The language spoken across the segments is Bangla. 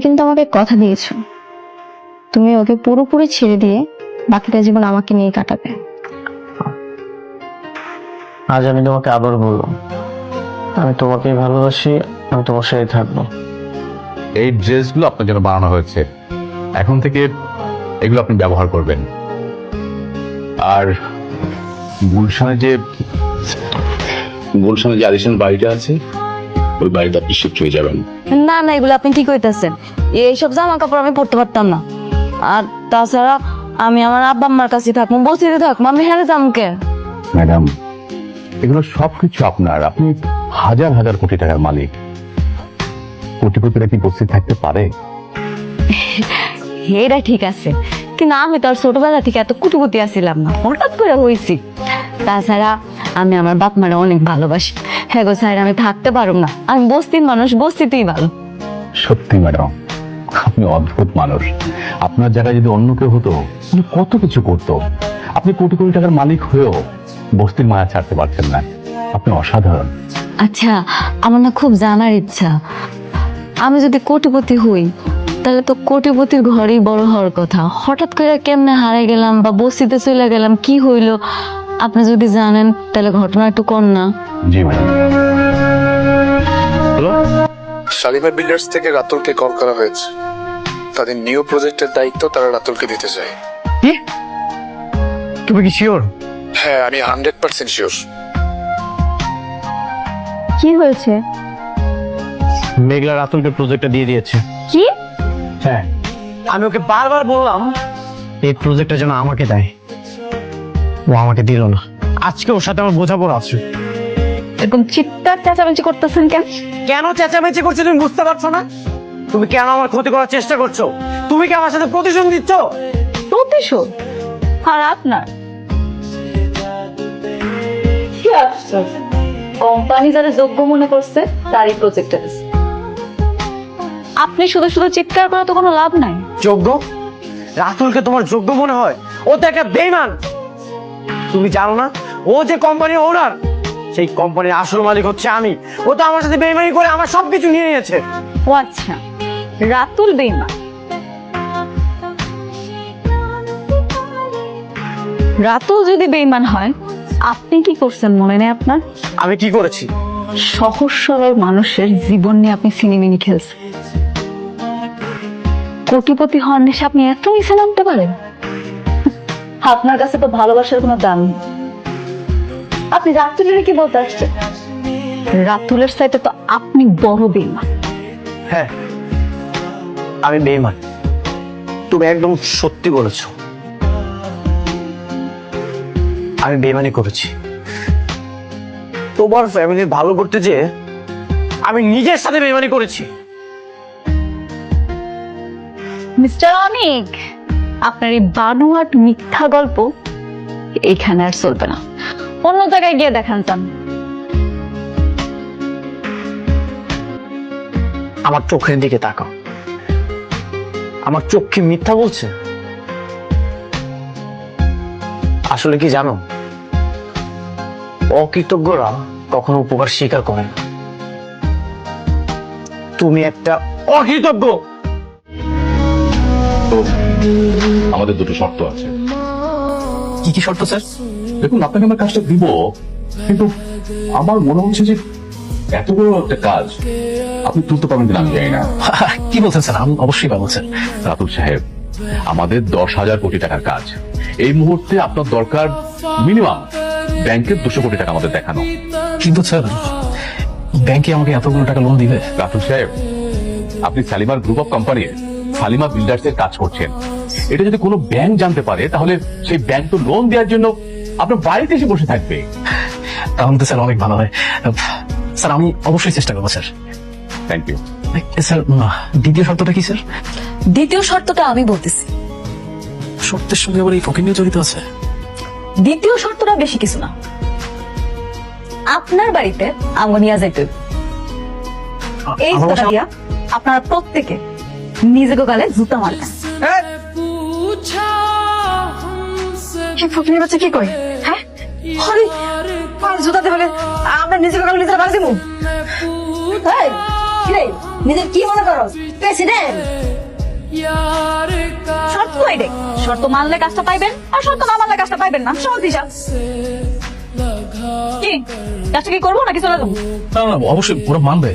কিন্তু আমাকে কথা দিয়েছো, তুমি ওকে পুরোপুরি ছেড়ে দিয়ে বাকিটা জীবন আমাকে নিয়ে কাটাবে। আজ আমি তোমাকে আবার বলবো, আমি তোমাকেই ভালোবাসি, আমি তোমার সাথে থাকবো। এই ড্রেসগুলো আপনার জন্য বানানো হয়েছে, এখন থেকে এগুলো আপনি ব্যবহার করবেন। আর গুলশানে যে আলিশান বাড়িটা আছে, ওই বাড়িতে আপনি শিফট হয়ে যাবেন। না না, এগুলো আপনি কি কইতাছেন? এইসব জামা কাপড় আমি পরতে পারতাম না। আর তাছাড়া আমি আমার আব্বা আম্মার কাছে থাকবো, বসিতে থাকবো, আমি হেরে যামকে। ম্যাডাম, এগুলো সবকিছু আপনার, আপনি হাজার হাজার কোটি টাকার মালিক। কোটিপতিরা কি বসে থাকতে পারে? এটা ঠিক আছে, কিন্তু আমি তো আর ছোটবেলা থেকে এত কুটিপুতি আসছিলাম না, হঠাৎ করে হয়েছি। তাছাড়া আমি আমার বাপ মারা অনেক ভালোবাসি। হ্যাঁ গো স্যার, আমি থাকতে পারব না, আমি বস্তির মানুষ, বস্তিতেই ভালো। সত্যি ম্যাডাম, আপনি অদ্ভুত মানুষ। আপনার জায়গায় যদি অন্য কেউ হতো, উনি কত কিছু করতো। আপনি কোটি কোটি টাকার মালিক হয়েও বস্তির মায়া ছাড়তে পারছেন না। আপনি অসাধারণ। আচ্ছা, আমার না খুব জানার ইচ্ছা, আমি যদি কোটিপতি হই তাহলে তো কোটিপতির ঘরেই বড় হওয়ার কথা, হঠাৎ করে কেমনে হারিয়ে গেলাম বা বস্তিতে চলে গেলাম, কি হইলো? আপনি যদি জানেন তাহলে ঘটনা একটু কম না? জি ম্যাডাম। শালিমার বিল্ডার্স থেকে রাতুলকে কল করা হয়েছে। তাদের নিউ প্রজেক্টের দায়িত্ব তারা রাতুলকে দিতে চায়। কি? তুমি কি শিওর? হ্যাঁ, আমি 100% শিওর। কি হয়েছে? মেঘলা রাতুলকে প্রজেক্টটা দিয়ে দিয়েছে। কি? হ্যাঁ, আমি ওকে বারবার বললাম এই প্রজেক্টটা যেন আমাকে দেয়, ও আমাকে দিল না। আজকে ওর সাথে আমার বোঝাপড়া আছে। এরকম চিৎকার চেঁচামেচি করতেছেন কেন? কেন চেঁচামেচি করছো তুমি বুঝতে পারছো না? তুমি কেন আমার ক্ষতি করার চেষ্টা করছো? তুমি কি আমার সাথে প্রতিশোধ দিচ্ছ? প্রতিশোধ? আর আপনার কোম্পানি যারা যোগ্য মনে করছে তারই প্রজেক্ট আছে। আপনি শুধু শুধু চিৎকার করা তো কোনো লাভ নাই। যোগ্য? রাতুলকে তোমার যোগ্য মনে হয়? ও তো একটা বেঈমান। তুমি জানো না ও যে কোম্পানির ওনার, সেই কোম্পানির আসল মালিক হচ্ছে আমি। ও তো আমার সাথে বেঈমানি করে আমার সবকিছু নিয়ে নিয়েছে। ও আচ্ছা, রাতুল বেঈমান। রাতুল যদি বেঈমান হয়, আপনি কি করছেন মনে নেই আপনার? আমি কি করেছি? সহজ সরল মানুষের জীবন নিয়ে আপনি সিনেমিনি খেলছেন। কোটিপতি হওয়ার নেশা আপনি এত নিচে নামতে পারেন? আপনার কাছে তো ভালোবাসার কোনো দাম নেই। আপনি রাতুলের কি বলতে আসছেন? রাতুলের চাইতে তো আপনি বড় বেঈমান। হ্যাঁ, আমি বেঈমান। তুমি একদম সত্যি বলেছো, আমি বেঈমানি করেছি। তোমার ফ্যামিলির ভালো করতে যেয়ে আমি নিজের সাথে বেঈমানি করেছি। মিস্টার অনিক, আপনার এই বানোয়াট মিথ্যা গল্প এখানে আর চলবে না, অন্য জায়গায় গিয়ে দেখান চান। আমার চোখের দিকে তাকাও, আমার চোখ কি মিথ্যা বলছে? আসলে কি জানো, অকৃতজ্ঞরা কখনো উপকার স্বীকার করে না। তুমি একটা অকৃতজ্ঞ। তো আমাদের দুটো শর্ত আছে। কি কি শর্ত স্যার? দেখুন, আপনাকে আমরা কাজটা দিব, কিন্তু আমার মনে হচ্ছে যে এত বড় একটা কাজ আপনি তুলতে পারবেন কিনা আমি জানি না। কি বলছেন স্যার? আমি অবশ্যই পাবো স্যার। রাতুল সাহেব, আমাদের 10,000 কোটি টাকার কাজ। এই মুহূর্তে আপনার দরকার মিনিমাম ব্যাংকের 200 কোটি টাকা আমাদের দেখানো। কিন্তু স্যার, ব্যাংকে আমাকে এতগুলো টাকা লোন দিবে? রাতুল সাহেব, আপনি সালিমার গ্রুপ অফ কোম্পানির সালিমা বিল্ডার্স এর কাজ করছেন। এটা যদি কোনো ব্যাংক জানতে পারে, তাহলে সেই ব্যাংক তো লোন দেওয়ার জন্য আপনার বাড়িতে এসে বসে থাকবে। তাহলে তো স্যার অনেক ভালো হয়। স্যার, আমি অবশ্যই চেষ্টা করবো স্যার। Thank you. স্যার, দ্বিতীয় শর্তটা কি স্যার? দ্বিতীয় শর্তটা আমি বলতেছি। শর্তের সঙ্গে আবার এই ফকির নিয়ে জড়িত আছে? দ্বিতীয় শর্তটা বেশি কিছু না, আপনার বাড়িতে আমাকে নিয়ে যাইতে হইব। এই আমার জুতাটা বাসা- দিয়া আপনারা প্রত্যেকে নিজেকে গালে জুতা মারবেন। ফকিরের বাচ্চা কি কয়? হ্যাঁ, আরে, জুতাতে হলে আমরা নিজেকে গালে নিজেরা বাড়ি দিব। এই, কি রে? নিজের কি মনে করো প্রেসিডেন্ট? শর্ত তো এটাই, শর্ত মানলে কাজটা পাইবেন আর শর্ত না মানলে কাজটা পাইবেন না, সহজ হিসাব। কি কাজটা কি করবো নাকি চলে যাবো? না না অবশ্যই পুরো মানবে।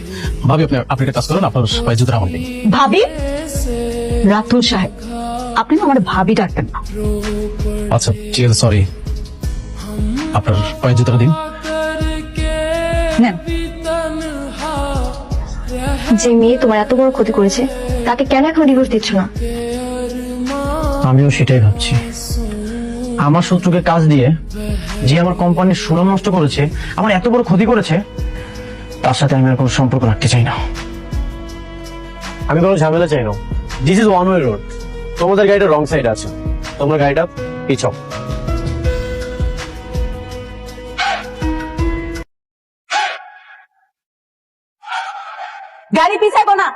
ভাবি আপনি একটা কাজ করেন, আপনার পায়ে জুতোটা আমার দিন। ভাবি? রাতুল সাহেব, আপনি না আমার ভাবি ডাকতেন না। আচ্ছা ঠিক আছে, সরি। আপনার পায়ে জুতোটা দিন। নেন। যে মেয়ে তোমার এত বড় ক্ষতি করেছে তাকে কেন এখন ডিভোর্স দিচ্ছ না? আমিও সেটাই ভাবছি। আমার শত্রুকে কাজ দিয়ে যে আমার কোম্পানির সুনাম নষ্ট করেছে, আমার এত বড় ক্ষতি করেছে, তার সাথে আমি আর কোনো সম্পর্ক রাখতে চাই না। আমি কোনো ঝামেলা চাই না। This is one way road. তোমাদের গাড়িটা রং সাইড আছে, তোমার গাড়িটা পিছাও। গাড়ি পিছাইবো না।